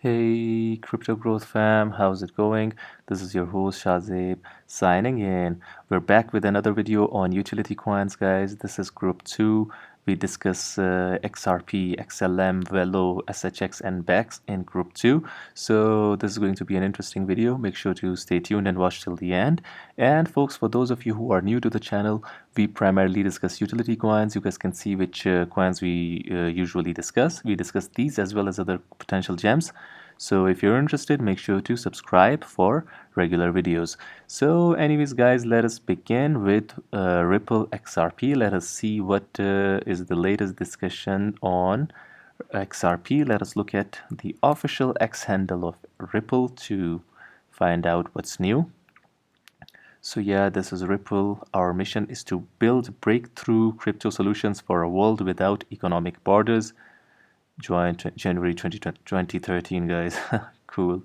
Hey, Crypto Growth fam, how's it going? This is your host Shazib signing in. We're back with another video on utility coins, guys. This is Group 2. We discuss XRP, XLM, Velo, SHX, and BAX in Group 2. So, this is going to be an interesting video. Make sure to stay tuned and watch till the end. And, folks, for those of you who are new to the channel, we primarily discuss utility coins. You guys can see which coins we usually discuss. We discuss these as well as other potential gems. So if you're interested, make sure to subscribe for regular videos. So anyways, guys, let us begin with Ripple XRP. Let us see what is the latest discussion on XRP. Let us look at the official X handle of Ripple to find out what's new. So yeah, this is Ripple. Our mission is to build breakthrough crypto solutions for a world without economic borders. Joined January 2013, guys. Cool.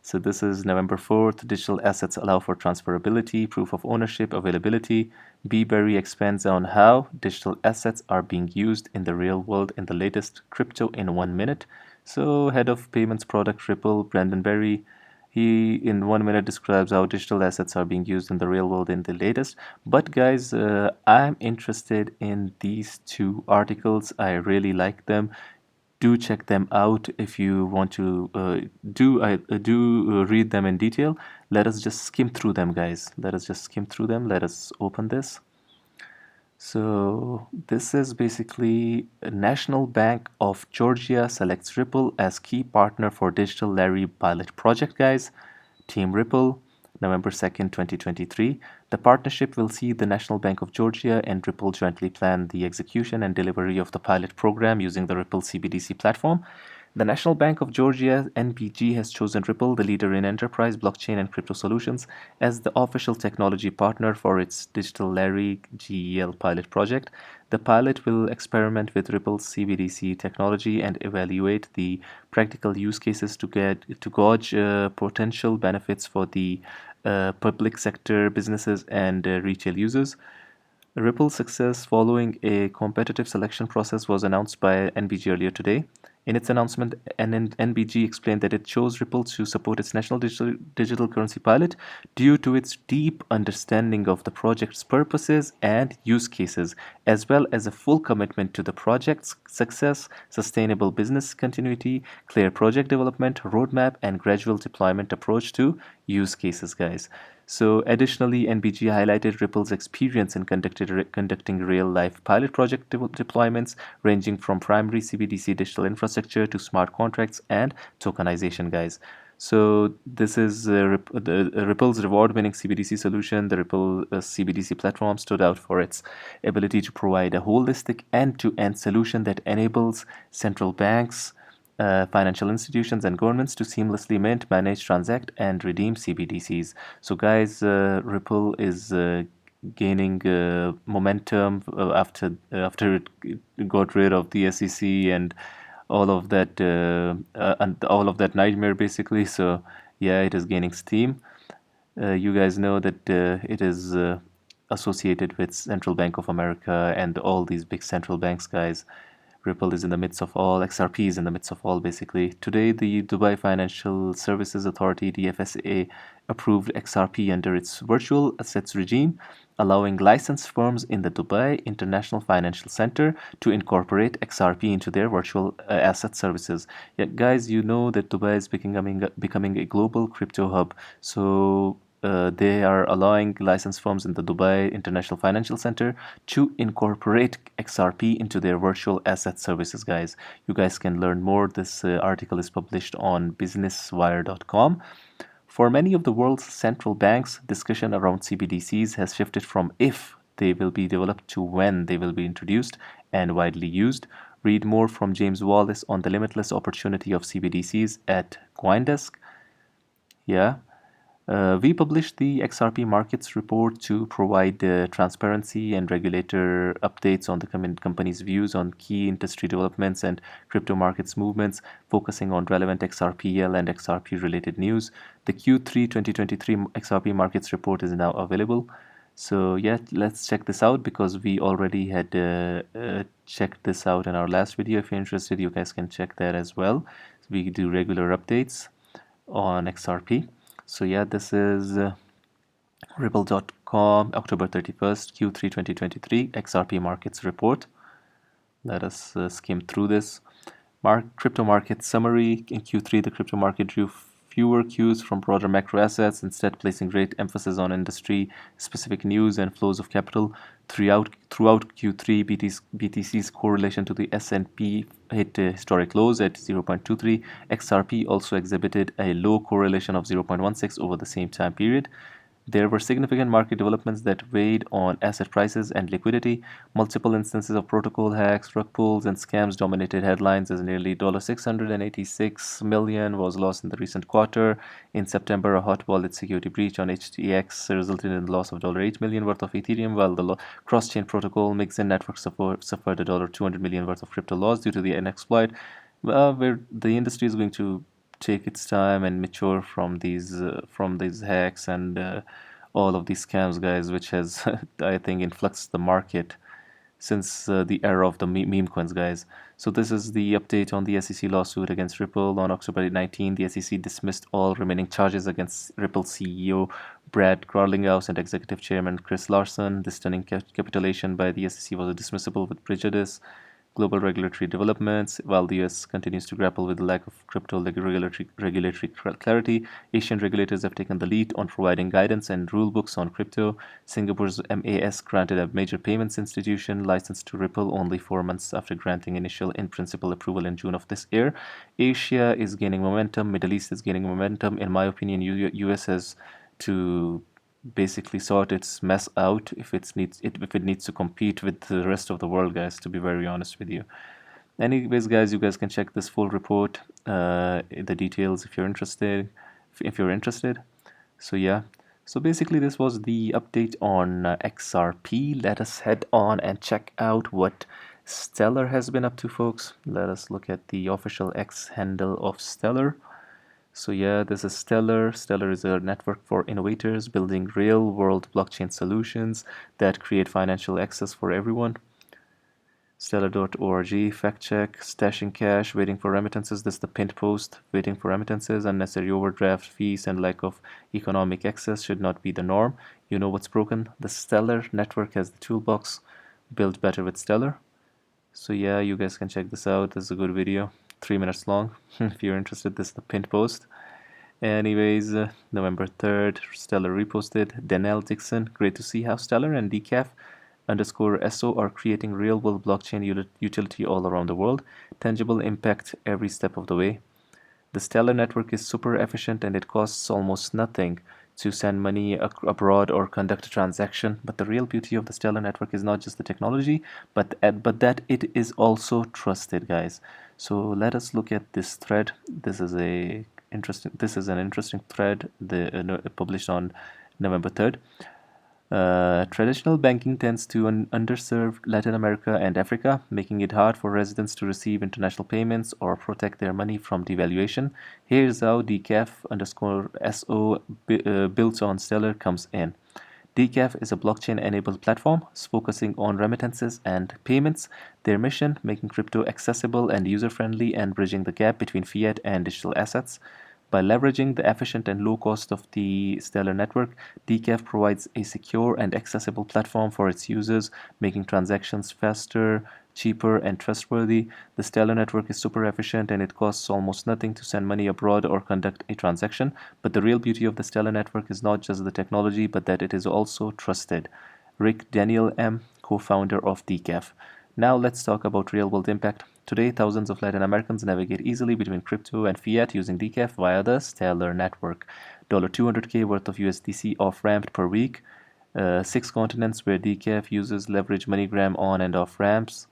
So this is November 4th. Digital assets allow for transferability, proof of ownership, availability. BBerry expands on how digital assets are being used in the real world in the latest Crypto in 1 minute. So head of payments product Ripple, Brandon Berry, he in 1 minute describes how digital assets are being used in the real world in the latest. But guys, I'm interested in these two articles. I really like them. Do check them out if you want to read them in detail. Let us just skim through them, guys. Let us just skim through them. Let us open this. So this is basically National Bank of Georgia selects Ripple as key partner for Digital Lari pilot project, guys. Team Ripple, November 2nd, 2023. The partnership will see the National Bank of Georgia and Ripple jointly plan the execution and delivery of the pilot program using the Ripple CBDC platform. The National Bank of Georgia, NBG, has chosen Ripple, the leader in enterprise, blockchain, and crypto solutions, as the official technology partner for its Digital Lari GEL pilot project. The pilot will experiment with Ripple's CBDC technology and evaluate the practical use cases to gauge potential benefits for the public sector, businesses, and retail users. Ripple's success following a competitive selection process was announced by NBG earlier today. In its announcement, NBG explained that it chose Ripple to support its national digital currency pilot due to its deep understanding of the project's purposes and use cases, as well as a full commitment to the project's success, sustainable business continuity, clear project development, roadmap, and gradual deployment approach to use cases, guys. So additionally, NBG highlighted Ripple's experience in conducting real-life pilot project deployments ranging from primary CBDC digital infrastructure to smart contracts and tokenization, guys. So this is Ripple's reward-winning CBDC solution. The Ripple CBDC platform stood out for its ability to provide a holistic end-to-end solution that enables central banks, financial institutions, and governments to seamlessly mint, manage, transact, and redeem CBDCs. So, guys, Ripple is gaining momentum after it got rid of the SEC and all of that nightmare, basically. So, yeah, it is gaining steam. You guys know that it is associated with Central Bank of America and all these big central banks, guys. Ripple is in the midst of all, XRP is in the midst of all, basically. Today, the Dubai Financial Services Authority, DFSA, approved XRP under its virtual assets regime, allowing licensed firms in the Dubai International Financial Center to incorporate XRP into their virtual asset services. Yeah, guys, you know that Dubai is becoming a global crypto hub. So they are allowing licensed firms in the Dubai International Financial Center to incorporate XRP into their virtual asset services, guys. You guys can learn more. This article is published on businesswire.com. For many of the world's central banks, discussion around CBDCs has shifted from if they will be developed to when they will be introduced and widely used. Read more from James Wallace on the limitless opportunity of CBDCs at CoinDesk. Yeah. We published the XRP markets report to provide transparency and regulator updates on the company's views on key industry developments and crypto markets movements, focusing on relevant XRPL and XRP related news. The Q3 2023 XRP markets report is now available. So yeah, let's check this out because we already had checked this out in our last video. If you're interested, you guys can check that as well. we do regular updates on XRP. So yeah, this is Ripple.com, October 31st, Q3 2023, XRP Markets Report. Let us skim through this. Crypto market summary. In Q3, the crypto market drew fewer cues from broader macro assets, instead placing great emphasis on industry-specific news and flows of capital. Throughout Q3, BTC's correlation to the S&P hit historic lows at 0.23. XRP also exhibited a low correlation of 0.16 over the same time period. There were significant market developments that weighed on asset prices and liquidity. Multiple instances of protocol hacks, rug pulls, and scams dominated headlines as nearly $686 million was lost in the recent quarter. In September, a hot wallet security breach on HGX resulted in the loss of $8 million worth of Ethereum, while the cross-chain protocol Mixin network suffered a $200 million worth of crypto loss due to an exploit. Where the industry is going to take its time and mature from these hacks and all of these scams, guys, which has I think influxed the market since the era of the meme coins, guys. So this is the update on the SEC lawsuit against Ripple. On October 19, the SEC dismissed all remaining charges against Ripple CEO Brad Garlinghouse and Executive Chairman Chris Larsen. This stunning capitulation by the SEC was dismissible with prejudice. Global regulatory developments. While the US continues to grapple with the lack of crypto regulatory clarity, Asian regulators have taken the lead on providing guidance and rulebooks on crypto. Singapore's MAS granted a major payments institution license to Ripple only 4 months after granting initial in-principle approval in June of this year. Asia is gaining momentum. Middle East is gaining momentum. In my opinion, US has to basically sort its mess out if it needs to compete with the rest of the world, guys, to be very honest with you. Anyways, guys, you guys can check this full report, the details if you're interested. So yeah, so basically this was the update on XRP. Let us head on and check out what Stellar has been up to, folks. Let us look at the official X handle of Stellar. So yeah, this is Stellar. Stellar is a network for innovators building real-world blockchain solutions that create financial access for everyone. Stellar.org, fact check, stashing cash, waiting for remittances. This is the pinned post, waiting for remittances. Unnecessary overdraft fees and lack of economic access should not be the norm. You know what's broken? The Stellar network has the toolbox. Build better with Stellar. So yeah, you guys can check this out. This is a good video, 3 minutes long. If you're interested, this is the pinned post. Anyways, November 3rd, Stellar reposted. Danielle Dixon, great to see how Stellar and decaf_SO are creating real-world blockchain utility all around the world. Tangible impact every step of the way. The Stellar network is super efficient and it costs almost nothing to send money abroad or conduct a transaction. But the real beauty of the Stellar network is not just the technology, but that it is also trusted, guys. So let us look at this thread. This is an interesting thread published on November 3rd. Traditional banking tends to underserve Latin America and Africa, making it hard for residents to receive international payments or protect their money from devaluation. Here's how decaf_SO built on Stellar comes in. Decaf is a blockchain-enabled platform focusing on remittances and payments. Their mission, making crypto accessible and user-friendly and bridging the gap between fiat and digital assets. By leveraging the efficient and low cost of the Stellar network, Decaf provides a secure and accessible platform for its users, making transactions faster, cheaper, and trustworthy. The Stellar network is super efficient and it costs almost nothing to send money abroad or conduct a transaction. But the real beauty of the Stellar network is not just the technology, but that it is also trusted. Rick Daniel M., co-founder of Decaf. Now let's talk about real-world impact. Today, thousands of Latin Americans navigate easily between crypto and fiat using Decaf via the Stellar network. $200K worth of USDC off-ramped per week. 6 continents where Decaf users leverage MoneyGram on and off ramps.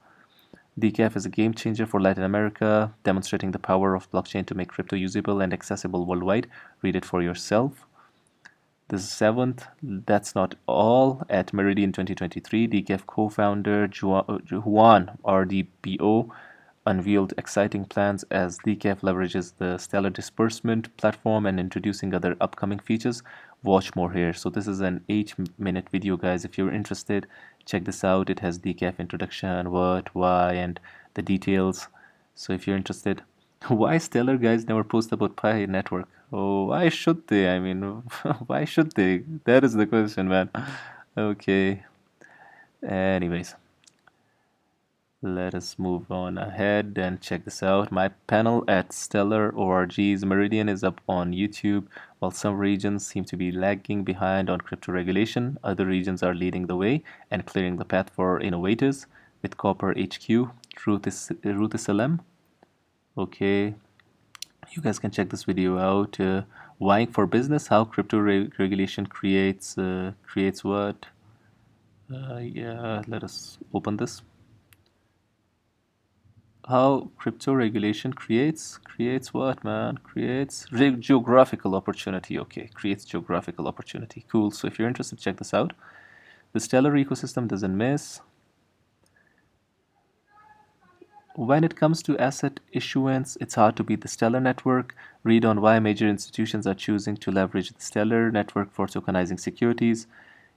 Decaf is a game changer for Latin America, demonstrating the power of blockchain to make crypto usable and accessible worldwide. Read it for yourself. The 7th, that's not all. At Meridian 2023, Decaf co-founder Juan RDBO unveiled exciting plans as Decaf leverages the Stellar disbursement platform and introducing other upcoming features. Watch more here. So this is an 8-minute video, guys. If you're interested, check this out. It has Decaf introduction, what, why, and the details. So if you're interested, Why Stellar guys never post about Pi network? Oh, why should they? I mean, why should they? That is the question, man. Okay. Anyways, let us move on ahead and check this out. My panel at Stellar ORG's Meridian is up on YouTube. While some regions seem to be lagging behind on crypto regulation, other regions are leading the way and clearing the path for innovators with Copper HQ, Ruth is LM. Okay, you guys can check this video out. Vying for business: how crypto regulation creates what? Yeah, let us open this. How crypto regulation creates what, man? Creates geographical opportunity. Okay, creates geographical opportunity. Cool. So if you're interested, check this out. The Stellar ecosystem doesn't miss. When it comes to asset issuance, it's hard to beat the Stellar network. Read on why major institutions are choosing to leverage the Stellar network for tokenizing securities.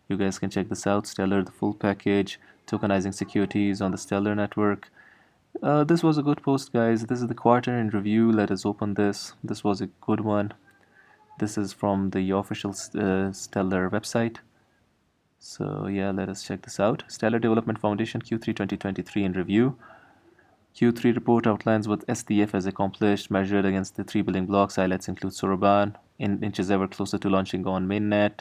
You guys can check this out. Stellar, the full package, tokenizing securities on the Stellar network. This was a good post, guys. This is the quarter in review. Let us open this. This was a good one. This is from the official Stellar website. So yeah, let us check this out. Stellar Development Foundation Q3 2023 in review. Q3 report outlines what SDF has accomplished, measured against the 3 building blocks. Highlights include Soroban, inches ever closer to launching on mainnet.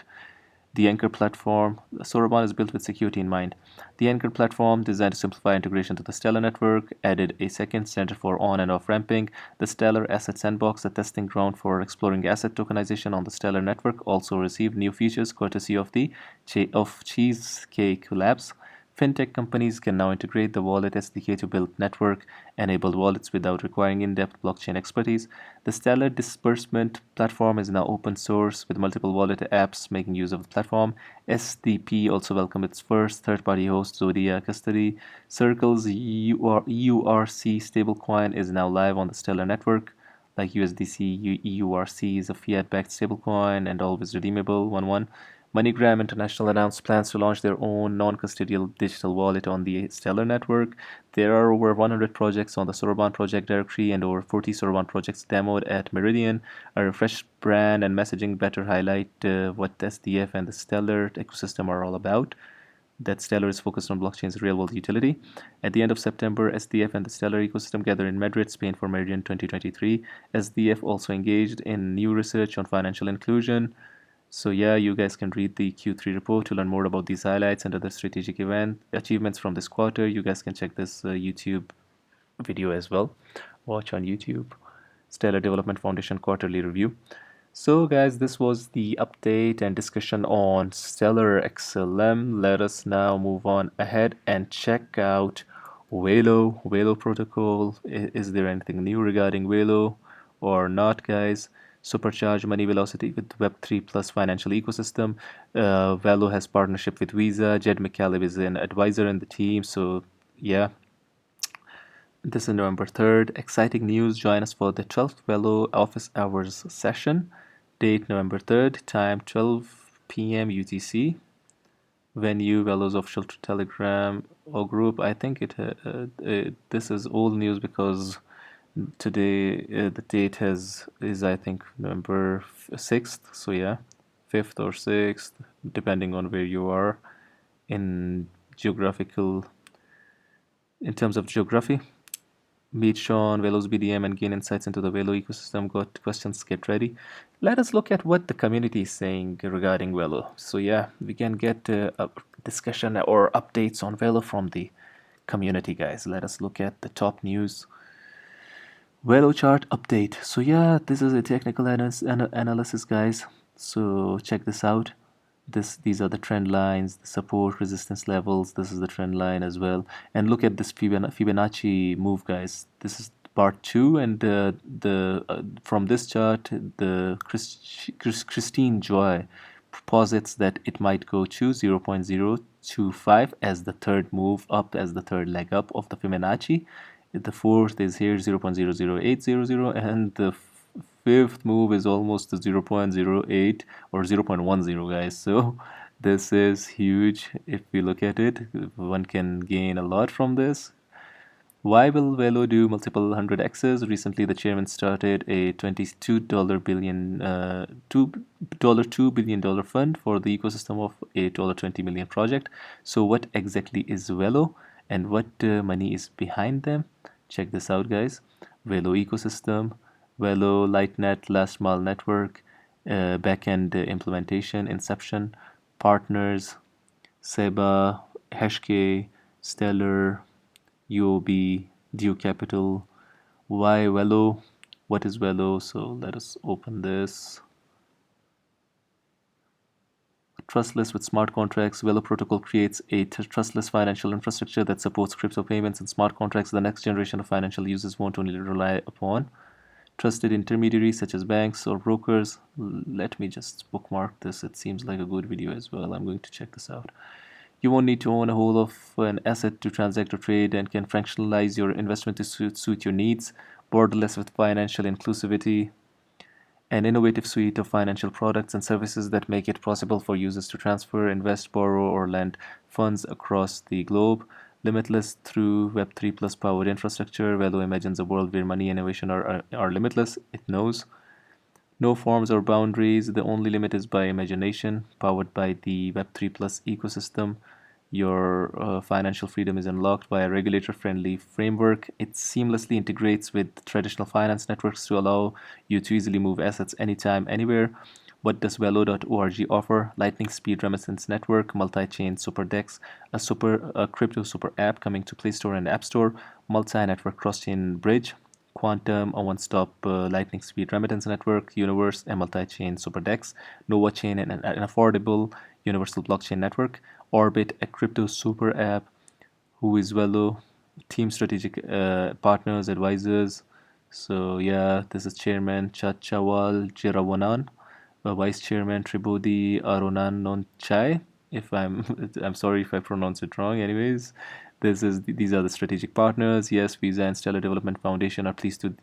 The Anchor platform. Soroban is built with security in mind. The Anchor platform, designed to simplify integration to the Stellar network, added a second center for on and off ramping. The Stellar Asset Sandbox, a testing ground for exploring asset tokenization on the Stellar network, also received new features courtesy of the Cheesecake Labs. Fintech companies can now integrate the Wallet SDK to build network-enabled wallets without requiring in-depth blockchain expertise. The Stellar Disbursement platform is now open source with multiple wallet apps making use of the platform. SDP also welcomed its first third-party host, Zodia Custody. Circle's URC stablecoin is now live on the Stellar network. Like USDC, EURC is a fiat-backed stablecoin and always redeemable. 1-1. MoneyGram International announced plans to launch their own non-custodial digital wallet on the Stellar network. There are over 100 projects on the Soroban project directory and over 40 Soroban projects demoed at Meridian. A refreshed brand and messaging better highlight what SDF and the Stellar ecosystem are all about. That Stellar is focused on blockchain's real-world utility. At the end of September, SDF and the Stellar ecosystem gathered in Madrid, Spain for Meridian 2023. SDF also engaged in new research on financial inclusion. So yeah, you guys can read the Q3 report to learn more about these highlights and other strategic event achievements from this quarter. You guys can check this YouTube video as well. Watch on YouTube. Stellar Development Foundation quarterly review. So guys, this was the update and discussion on Stellar XLM. Let us now move on ahead and check out Velo protocol. Is there anything new regarding Velo or not, guys? Supercharge money velocity with Web3 plus financial ecosystem. Velo has partnership with Visa. Jed McCaleb is an advisor in the team. So yeah, this is November 3rd. Exciting news. Join us for the 12th Velo office hours session. Date November 3rd. Time 12 p.m. UTC. Venue Velo's official Telegram or group. I think this is old news because today the date is I think November 6th. So yeah, 5th or 6th, depending on where you are in terms of geography. Meet Sean, Velo's BDM, and gain insights into the Velo ecosystem. Got questions? Get ready. Let us look at what the community is saying regarding Velo. So yeah, we can get a discussion or updates on Velo from the community, guys. Let us look at the top news. Velo chart update. So yeah, this is a technical analysis, guys. So check this out. These are the trend lines, the support resistance levels. This is the trend line as well. And look at this Fibonacci move, guys. This is part 2, and from this chart, the Christine Joy posits that it might go to 0.025 as the third move up, as the third leg up of the Fibonacci. The fourth is here 0.00800, and the fifth move is almost to 0.08 or 0.10, guys. So this is huge. If we look at it, one can gain a lot from this. Why will Velo do multiple hundred X's? Recently, the chairman started a $2 billion fund for the ecosystem of a $20 million project. So, what exactly is Velo and what money is behind them? Check this out, guys. Velo ecosystem, Velo Lightnet last mile network, backend implementation, inception, partners, Seba, Hashk, Stellar, UOB, Due Capital. Why Velo? What is Velo? So let us open this. Trustless with smart contracts. Velo protocol creates a trustless financial infrastructure that supports crypto payments and smart contracts the next generation of financial users won't only rely upon. Trusted intermediaries such as banks or brokers. Let me just bookmark this. It seems like a good video as well. I'm going to check this out. You won't need to own a whole of an asset to transact or trade and can fractionalize your investment to suit your needs. Borderless with financial inclusivity. An innovative suite of financial products and services that make it possible for users to transfer, invest, borrow, or lend funds across the globe. Limitless through Web3 plus powered infrastructure. Velo imagines a world where money and innovation are limitless. It knows. No forms or boundaries. The only limit is by imagination. Powered by the Web3 plus ecosystem. Your financial freedom is unlocked by a regulator friendly framework. It seamlessly integrates with traditional finance networks to allow you to easily move assets anytime, anywhere. What does Velo.org offer? Lightning speed remittance network, multi-chain super DEX, a crypto super app coming to Play Store and App Store, multi-network cross-chain bridge, Quantum, a one-stop lightning speed remittance network, Universe, a multi-chain super DEX, Nova Chain, and an affordable universal blockchain network, Orbit, a crypto super app, Who is Velo, team strategic partners, advisors. So yeah, this is Chairman Chachawal Jirawanan, Vice Chairman Tribodi Aronan Nonchai. If I'm sorry if I pronounce it wrong. Anyways, these are the strategic partners. Yes, Visa and Stellar Development Foundation are pleasing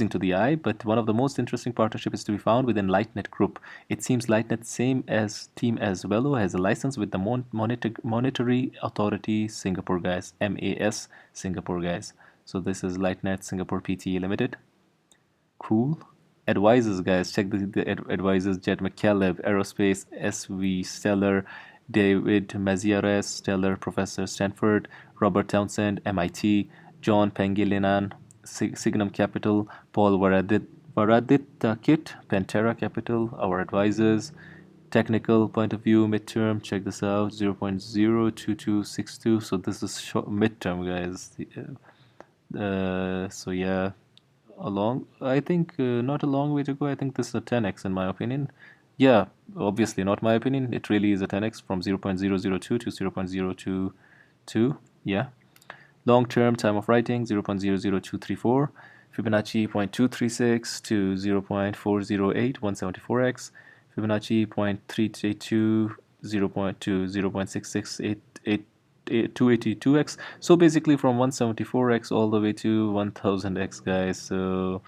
to the eye, but one of the most interesting partnerships is to be found within Lightnet Group. It seems Lightnet, same as team as Velo, has a license with the Monetary Authority Singapore guys, MAS Singapore guys. So this is Lightnet Singapore Pte Limited. Cool. Advisors, guys, check the advisors: Jed McCaleb, Aerospace, SV, Stellar, David Maziarez, Stellar, Professor Stanford, Robert Townsend, MIT, John Pangilinan, Signum Capital, Paul Varaditakit, Pantera Capital, our advisors. Technical point of view, midterm, check this out, 0.02262. So this is short midterm, guys. So yeah, I think not a long way to go. I think this is a 10x in my opinion. Yeah, obviously not my opinion. It really is a 10x from 0.002 to 0.0222. Yeah. Long term time of writing 0.00234. Fibonacci 0.236 to 0.408 174x. Fibonacci 0.332 0.2 0.6688 282x. So basically from 174x all the way to 1000x, guys. So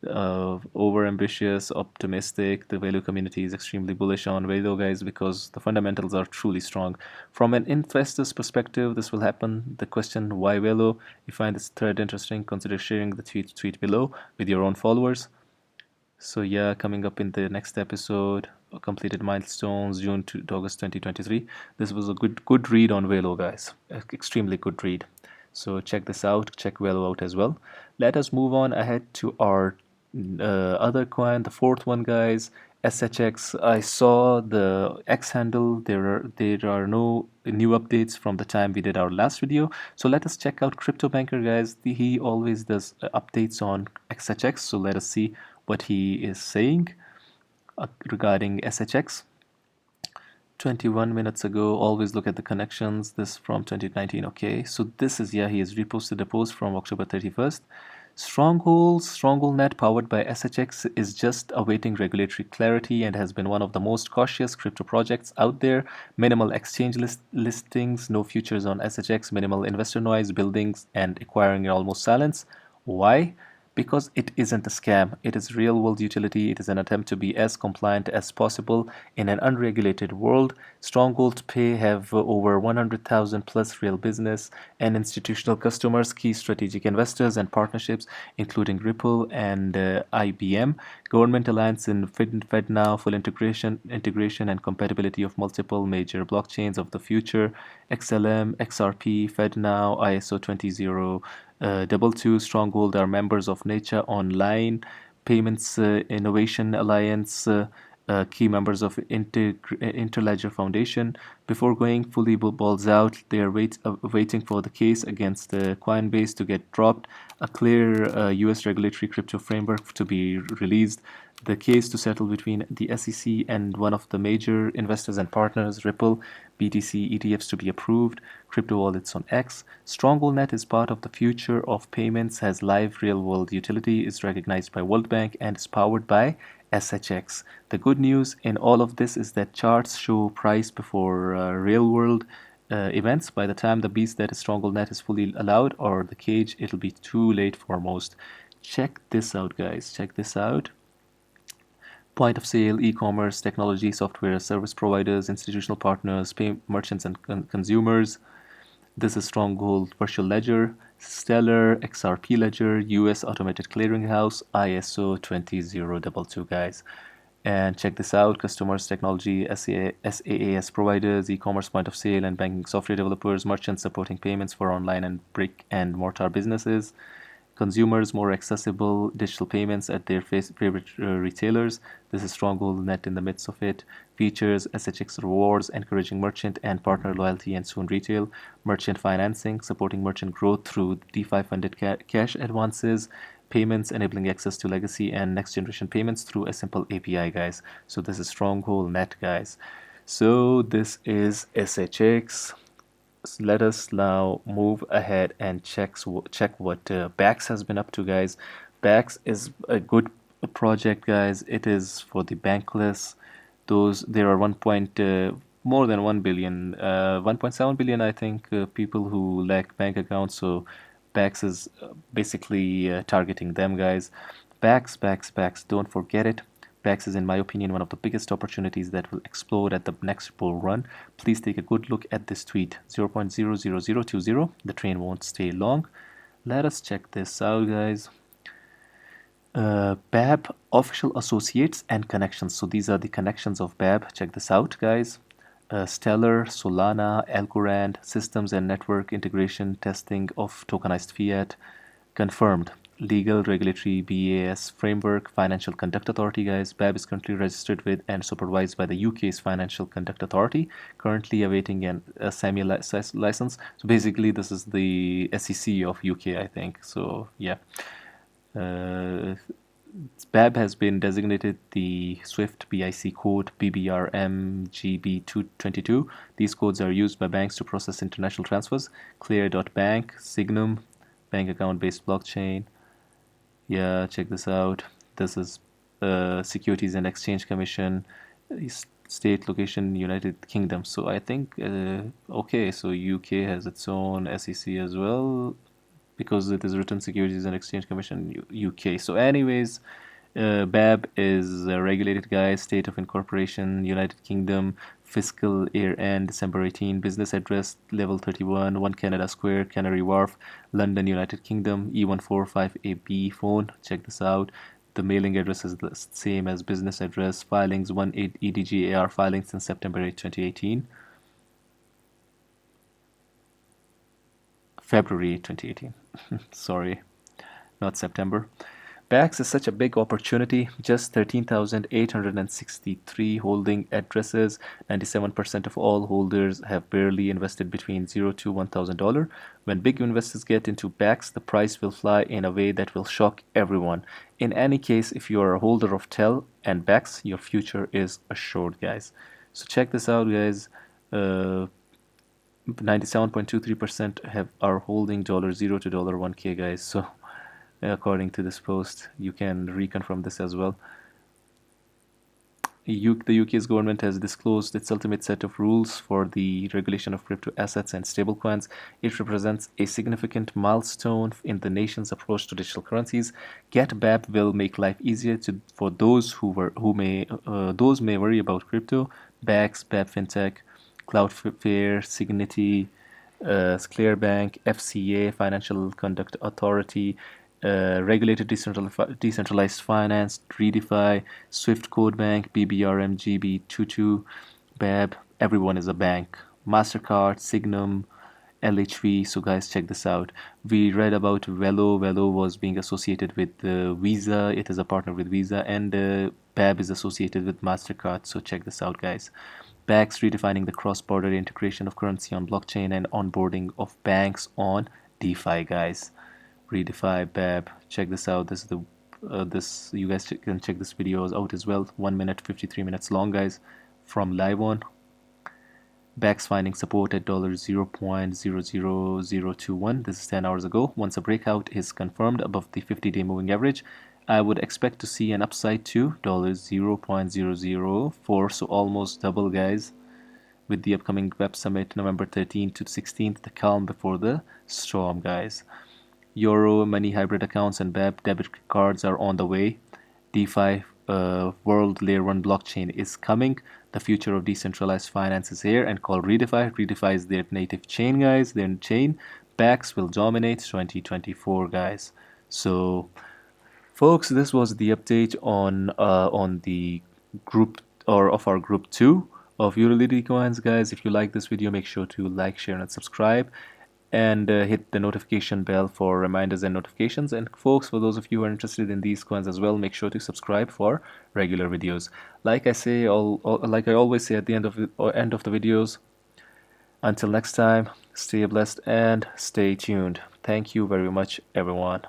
over ambitious, optimistic. The Velo community is extremely bullish on Velo, guys, because the fundamentals are truly strong. From an investor's perspective, this will happen. The question, why Velo? If you find this thread interesting, consider sharing the tweet below with your own followers. So yeah, coming up in the next episode, completed milestones, June to August 2023. This was a good read on Velo, guys. Extremely good read. So check this out. Check Velo out as well. Let us move on ahead to our other coin, the fourth one, guys. SHX. I saw the X handle. There are no new updates from the time we did our last video. So let us check out Crypto Banker, guys. He always does updates on SHX. So let us see what he is saying regarding SHX. 21 minutes ago. Always look at the connections. This from 2019. Okay, so this is, yeah, he has reposted a post from October 31st. Stronghold Net, powered by SHX, is just awaiting regulatory clarity and has been one of the most cautious crypto projects out there. Minimal exchange listings, no futures on SHX, minimal investor noise, buildings and acquiring almost silence. Why? Because it isn't a scam, it is real world utility. It is an attempt to be as compliant as possible in an unregulated world. Stronghold Pay have over 100,000 plus real business and institutional customers, key strategic investors and partnerships, including Ripple and IBM. Government alliance in FedNow, full integration and compatibility of multiple major blockchains of the future, XLM, XRP, FedNow, ISO 200. Double Two Stronghold are members of Nature Online Payments Innovation Alliance, key members of Interledger Foundation. Before going fully balls out, they are waiting for the case against Coinbase to get dropped, a clear US regulatory crypto framework to be released, the case to settle between the SEC and one of the major investors and partners, Ripple, BTC ETFs to be approved, crypto wallets on X. StrongholdNet is part of the future of payments, has live real-world utility, is recognized by World Bank, and is powered by SHX. The good news in all of this is that charts show price before real-world events. By the time the beast that is StrongholdNet is fully allowed, or the cage, it'll be too late for most. Check this out, guys. Check this out. Point of sale, e-commerce, technology, software, service providers, institutional partners, pay merchants and consumers. This is Stronghold Virtual Ledger, Stellar, XRP Ledger, US Automated Clearinghouse, ISO 20022, guys. And check this out, customers, technology, SaaS providers, e-commerce, point of sale, and banking software developers, merchants supporting payments for online and brick and mortar businesses, consumers more accessible digital payments at their favorite retailers. This is Stronghold Net in the midst of it. Features SHX rewards, encouraging merchant and partner loyalty and soon retail. Merchant financing, supporting merchant growth through DeFi funded cash advances. Payments, enabling access to legacy and next generation payments through a simple API, guys. So this is Stronghold Net, guys. So this is SHX. Let us now move ahead and check what Bax has been up to, guys. Bax is a good project, guys. It is for the bankless. Those there are more than 1 billion, 1.7 billion, I think, people who lack bank accounts. So Bax is basically targeting them, guys. Bax, Bax, Bax. Don't forget it. Bax is, in my opinion, one of the biggest opportunities that will explode at the next bull run. Please take a good look at this tweet, 0.00020. The train won't stay long. Let us check this out, guys. Babb official associates and connections. So these are the connections of Babb. Check this out, guys. Stellar, Solana, Algorand, systems and network integration testing of tokenized fiat, confirmed. Legal, regulatory, BAS framework, Financial Conduct Authority, guys. Babb is currently registered with and supervised by the UK's Financial Conduct Authority, currently awaiting a SAMI license. So basically, this is the SEC of UK, I think. So yeah. Babb has been designated the Swift BIC code BBRMGB222. These codes are used by banks to process international transfers. Clear.bank, Signum, bank account based blockchain. Yeah, check this out. This is Securities and Exchange Commission, state location United Kingdom. So I think okay, so UK has its own SEC as well, because it is written Securities and Exchange Commission UK. So anyways, Babb is a regulated, guys. State of incorporation, United Kingdom. Fiscal year end December 18. Business address level 31, 1 Canada Square, Canary Wharf, London, United Kingdom. E145AB phone. Check this out. The mailing address is the same as business address. Filings 1 EDGAR filings since September 8, 2018. February 2018. Sorry, not September. Bax is such a big opportunity. Just 13,863 holding addresses. 97% of all holders have barely invested between $0 to $1,000. When big investors get into Bax, the price will fly in a way that will shock everyone. In any case, if you are a holder of TEL and Bax, your future is assured, guys. So check this out, guys. 97.23% are holding $0 to $1K, guys. So according to this post, you can reconfirm this as well. The UK's government has disclosed its ultimate set of rules for the regulation of crypto assets and stablecoins. It represents a significant milestone in the nation's approach to digital currencies. Get Babb will make life easier for those those may worry about crypto. Bax, Babb FinTech, Cloudflare, Signity, Clearbank, FCA, Financial Conduct Authority, regulated decentralized finance, Redefy, Swift Code Bank, BBRM, GB22, BAB, everyone is a bank. MasterCard, Signum, LHV. So guys, check this out. We read about Velo. Velo was being associated with Visa. It is a partner with Visa, and BAB is associated with MasterCard. So check this out, guys. Bax redefining the cross-border integration of currency on blockchain and onboarding of banks on DeFi, guys. Redefy BAB. Check this out. This is the this you guys can check this video out as well. 1 minute 53 minutes long, guys, from live on. Bax finding support at $0.00021. This is 10 hours ago. Once a breakout is confirmed above the 50-day moving average, I would expect to see an upside to $0.004, so almost double, guys, with the upcoming Web Summit November 13th to 16th, the calm before the storm, guys. Euro money hybrid accounts and BAB debit cards are on the way. DeFi world layer 1 blockchain is coming. The future of decentralized finance is here and called Redefy. Redefy is their native chain, guys. Their chain. Bax will dominate 2024, guys. So folks, this was the update on the group or of our group 2 of utility coins, guys. If you like this video, make sure to like, share, and subscribe, and hit the notification bell for reminders and notifications. And folks, for those of you who are interested in these coins as well, make sure to subscribe for regular videos. Like I say, like I always say at the end of the videos, until next time, stay blessed and stay tuned. Thank you very much, everyone.